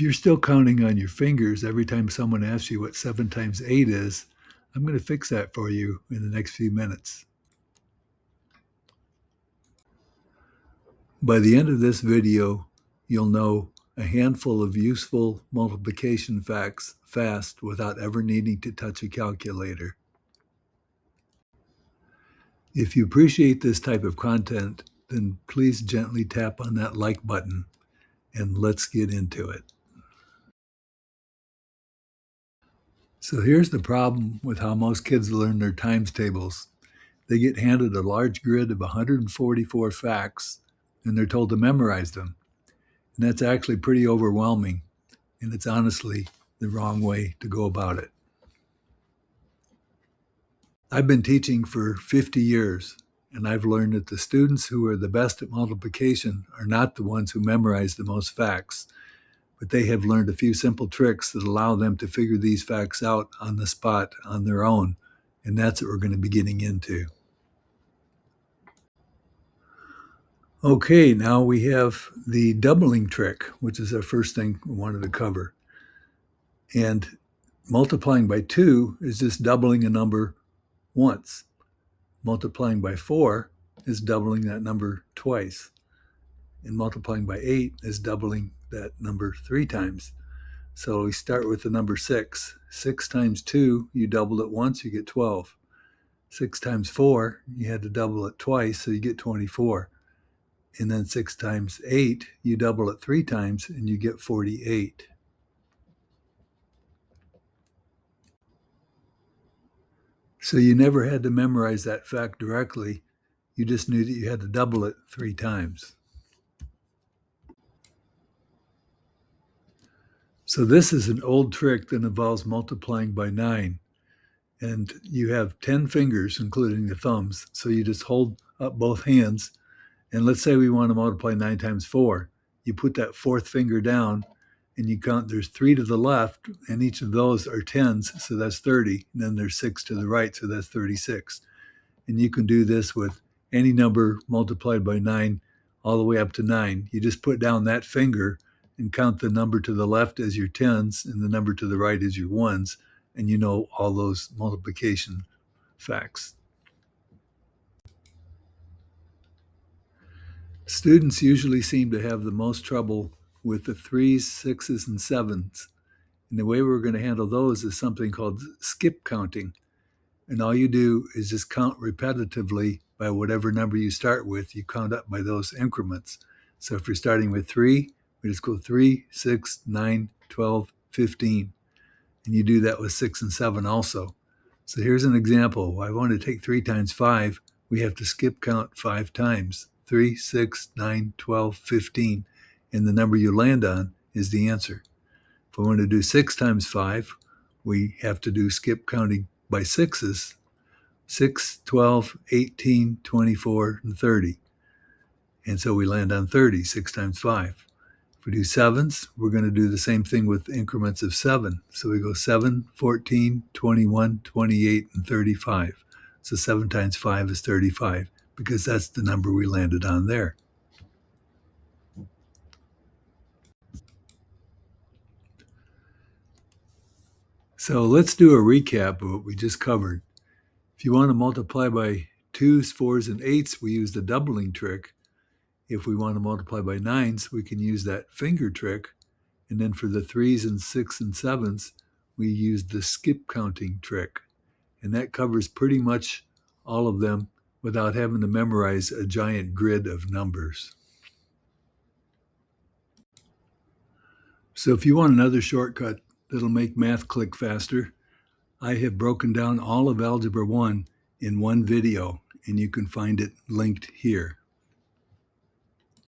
If you're still counting on your fingers every time someone asks you what 7 times 8 is, I'm going to fix that for you in the next few minutes. By the end of this video, you'll know a handful of useful multiplication facts fast without ever needing to touch a calculator. If you appreciate this type of content, then please gently tap on that like button and let's get into it. So here's the problem with how most kids learn their times tables. They get handed a large grid of 144 facts and they're told to memorize them. And that's actually pretty overwhelming, and it's honestly the wrong way to go about it. I've been teaching for 50 years, and I've learned that the students who are the best at multiplication are not the ones who memorize the most facts, but they have learned a few simple tricks that allow them to figure these facts out on the spot on their own, and that's what we're going to be getting into. Okay, now we have the doubling trick, which is our first thing we wanted to cover. And multiplying by 2 is just doubling a number once. Multiplying by 4 is doubling that number twice. And multiplying by 8 is doubling that number 3 times. So we start with the number 6. 6 times 2, you double it once, you get 12. 6 times 4, you had to double it twice, so you get 24. And then 6 times 8, you double it 3 times, and you get 48. So you never had to memorize that fact directly. You just knew that you had to double it 3 times. So this is an old trick that involves multiplying by 9. And you have 10 fingers, including the thumbs. So you just hold up both hands. And let's say we want to multiply 9 times 4. You put that fourth finger down and you count, there's 3 to the left, and each of those are 10s, so that's 30. And then there's 6 to the right, so that's 36. And you can do this with any number multiplied by 9 all the way up to 9. You just put down that finger and count the number to the left as your 10s and the number to the right as your 1s, and you know all those multiplication facts. Students usually seem to have the most trouble with the 3s, 6s, and 7s. And the way we're going to handle those is something called skip counting. And all you do is just count repetitively by whatever number you start with. You count up by those increments. So if you're starting with 3, we just go 3, 6, 9, 12, 15. And you do that with 6 and 7 also. So here's an example. I want to take 3 times 5. We have to skip count 5 times. 3, 6, 9, 12, 15. And the number you land on is the answer. If we want to do 6 times 5, we have to do skip counting by 6s. 6, 12, 18, 24, and 30. And so we land on 30, 6 times 5. If we do 7s, we're going to do the same thing with increments of 7. So we go 7, 14, 21, 28, and 35. So 7 times 5 is 35, because that's the number we landed on there. So let's do a recap of what we just covered. If you want to multiply by 2s, 4s, and 8s, we use the doubling trick. If we want to multiply by 9s, we can use that finger trick. And then for the 3s and 6s and 7s, we use the skip counting trick. And that covers pretty much all of them without having to memorize a giant grid of numbers. So if you want another shortcut that'll make math click faster, I have broken down all of Algebra 1 in one video, and you can find it linked here.